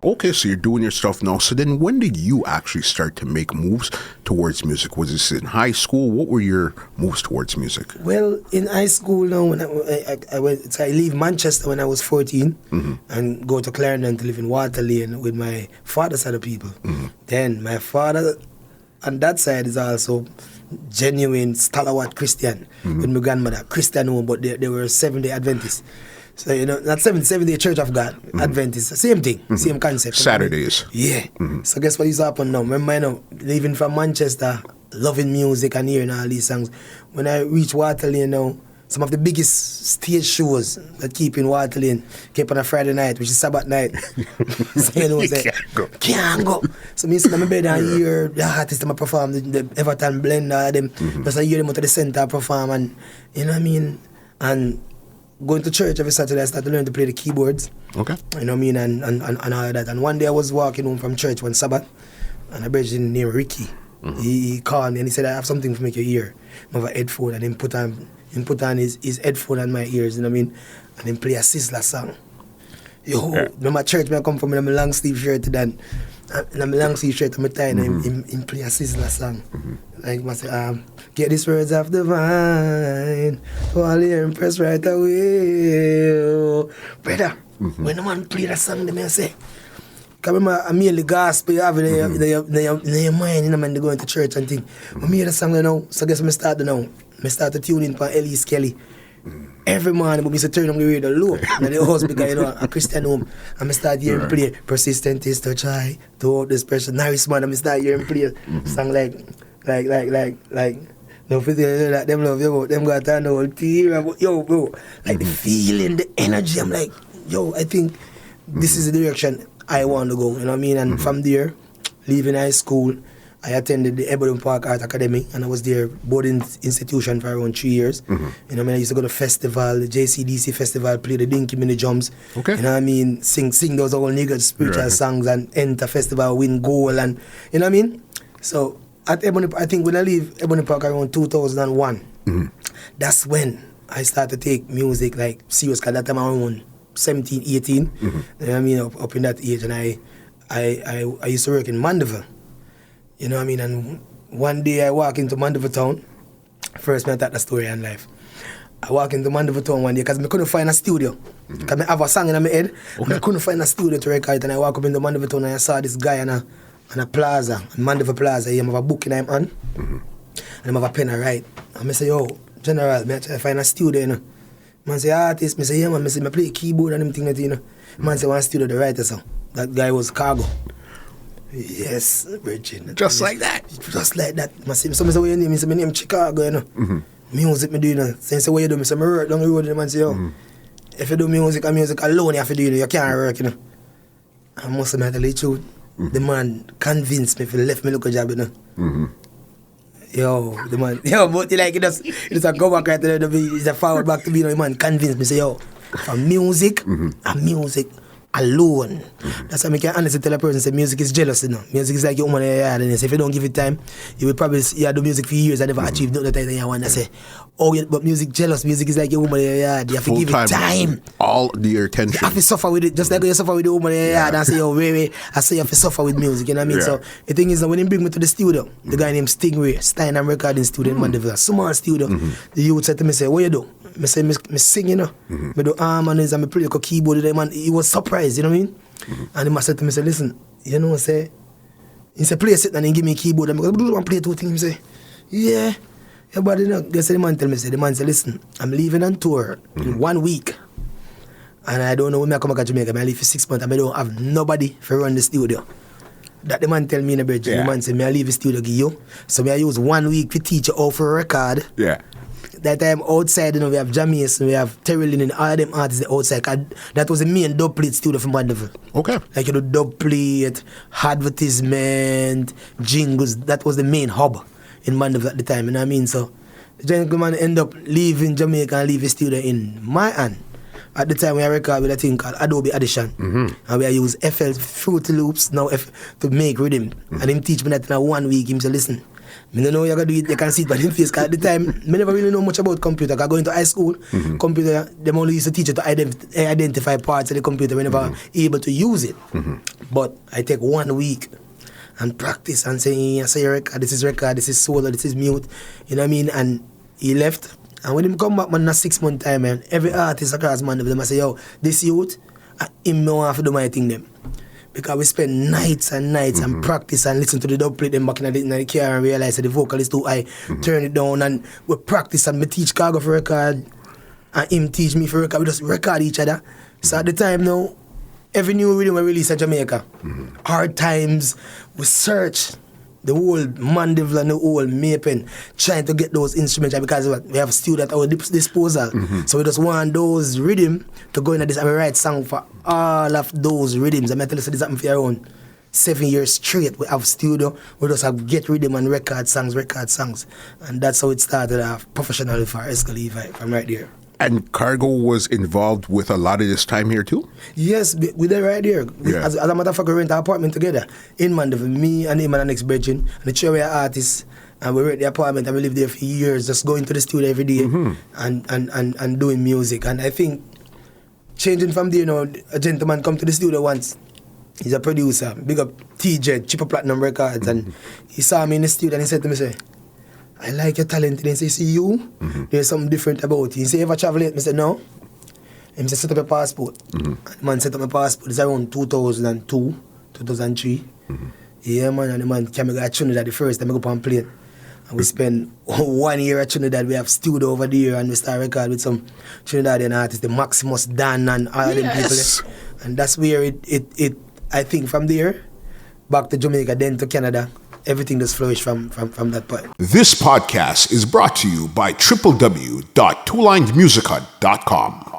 Okay, so you're doing your stuff now. So then when did you actually start to make moves towards music? Was this in high school? What were your moves towards music? Well, in high school now, when I leave Manchester when I was 14 and go to Clarendon to live in Waterlane with my father's side of people. Then my father on that side is also genuine stalwart Christian with my grandmother, Christian home, but they were Seventh-day Adventists. So, not Seventh-day Church of God, Adventists, same thing, same concept. Saturdays. Yeah. So guess what used to happen now? Remember, leaving from Manchester, loving music and hearing all these songs. When I reach Waterlane now, some of the biggest stage shows that keep in Waterlane keep on a Friday night, which is Sabbath night. So, can't go. So me sit in my bed and hear the artists that perform, the Everton Blender, them. Just I hear them out of the center perform, and you know what I mean? And going to church every Saturday, I started to learn to play the keyboards. Okay. You know what I mean? And all of that. And one day I was walking home from church one Sabbath, and a brother named Ricky, he called me and he said, I have something to make your ear. I have a headphone, and then put on his headphone on my ears, you know what I mean? And then play a Sizzler song. My church, I come from in a long sleeve shirt, and my long sleeve shirt, I'm tie, and him play a Sizzler song. Like I say, get these words off the vine, while you're impressed right away. Brother, when the man play that song, I say, because I'm merely gospel, you have it in your mind, you know, man, they going to church and things. I hear the song now, so I guess I start now. I start to tune in for Elise Kelly. Every morning, I used to turn on the radio low. And the house because, a Christian home. And I start hearing play. Persistent is to try to hold this pressure. Nice man, I start hearing play. Song like, no, for them love you, them got an old tear. Yo, bro, like the feeling, the energy. I'm like, yo, I think this is the direction I want to go. You know what I mean? And from there, leaving high school, I attended the Ebony Park Art Academy, and I was there boarding institution for around 3 years. You know what I mean? I used to go to festival, the JCDC festival, play the Dinky Mini Drums. Okay. You know what I mean? Sing those old niggas spiritual songs and enter festival, win gold, and you know what I mean? So at Ebony, I think when I leave Ebony Park around 2001, that's when I started to take music like serious, because that time I was around 17, 18. You know what I mean? Up in that age, and I used to work in Mandeville. You know what I mean? And one day I walk into Mandeville town. First, I thought the story in life. I walk into Mandeville town one day because I couldn't find a studio. Because I have a song in my head, and I couldn't find a studio to record it. And I walk up into Mandeville town and I saw this guy on a plaza, Mandeville Plaza. He have a book in his hand, and I have a pen and write. And I say, yo, General, I try to find a studio, you know. Man say, artist. I say, yeah, man. I say, I play keyboard and everything like that, you know. Man say, one studio to write a song. That guy was Khago. Yes, Virgin. Just like that. Just like that. I say, what your name? I say, my name is Chicago, you know. Music me do, you know. So I say, what you do? I say, I work down the road, and the man say, yo, if you do music and music alone, you have to do, you know, you can't work, you know. I must have tell the truth. The man convinced me if he left me look a job, you know. Yo, the man, but like, it's a go back right there, it's a forward back to me, you know, the man convinced me, say, yo, for music, and music alone. That's why I can honestly tell a person, say music is jealous, you know. Music is like your woman in your yard, and if you don't give it time, you will probably do music for years and never achieve nothing that you want to say. Oh, yeah, but music jealous. Music is like your woman in your yard. You have to give it time. All your attention. You have to suffer with it, just like you suffer with the woman in your yard. And say, yo, wait, I say you have to suffer with music, you know what I mean? So the thing is that when he bring me to the studio, the guy named Stingray, Steinem Recording Studio in Mandeville, small studio, the youth said to me, say, what you do? I say, I sing, you know. I do harmonies and I play a keyboard with him, and he was surprised, you know what I mean? And he said to me, say, listen, you know, say, he said, play a set and he give me a keyboard. And I go, I play two things. He say, yeah. Yeah, but you know, guess the man tell me, say, the man say, listen, I'm leaving on tour in 1 week. And I don't know when I come back to Jamaica. I leave for 6 months and I don't have nobody for run the studio. That the man tell me in the bridge. The man say, I leave the studio give you. So I use 1 week to teach you how to record. Yeah. That time outside, you know, we have Jamaican, we have Terry Lynn, and all them artists outside. That was the main dub plate studio from Mandeville. Okay. Like, you know, dub plate, advertisement, jingles. That was the main hub in Mandeville at the time, you know what I mean? So the gentleman end up leaving Jamaica and leave his studio in my hand. At the time, we record with a thing called Adobe Audition. And we use FL Fruity Loops now to make rhythm. And him teach me that in 1 week. Him say, listen, Me don't know how you gonna do it, you can see it by them face. Cause at the time, me never really know much about computer. Cause going to high school, computer, them only used to teach you to identify parts of the computer. We never able to use it. But I take 1 week and practice and say, I say record, this is solo, this is mute. You know what I mean? And he left. And when him come back, man, in a 6 month time, man, every artist across Mandeville, them I say, yo, this youth, him no have to do my thing them. Because we spend nights and nights and practice and listen to the dub plate them back in the car and realize that the vocal is too high, turn it down, and we practice and me teach Khago for record and him teach me for record. We just record each other. So at the time now, every new rhythm we release in Jamaica, Hard Times, we search the whole Mandeville and the whole Mapen, trying to get those instruments because we have a studio at our disposal. So we just want those rhythm to go into this and we write song for all of those rhythms. I'm tell you this happened for around 7 years straight. We have studio, we just have get rhythm and record songs. And that's how it started off professionally for Exco Levi from right there. And Khago was involved with a lot of this time here too? Yes, we there right here. Yeah. As a matter of fact, we rent an apartment together in Mandeville. Me and him and the next brethren. And the chair we are artists. And we rent the apartment and we lived there for years, just going to the studio every day and doing music. And I think changing from there, you know, a gentleman come to the studio once. He's a producer, big up TJ, Triple Platinum Records. And he saw me in the studio and he said to me, say, I like your talent. And he said, see you? There's something different about you. He said, ever travel yet? I said, no. And he said, set up a passport. And the man set up my passport. It's around 2002, 2003. Yeah, man. And the man came to Trinidad the first time I go up on plane. And we spent 1 year at Trinidad. We have studio over there and we start record with some Trinidadian artists, the Maximus Dan and all them people. And that's where it I think from there, back to Jamaica, then to Canada. Everything just flourished from that point. This podcast is brought to you by www.twolinedmusichut.com.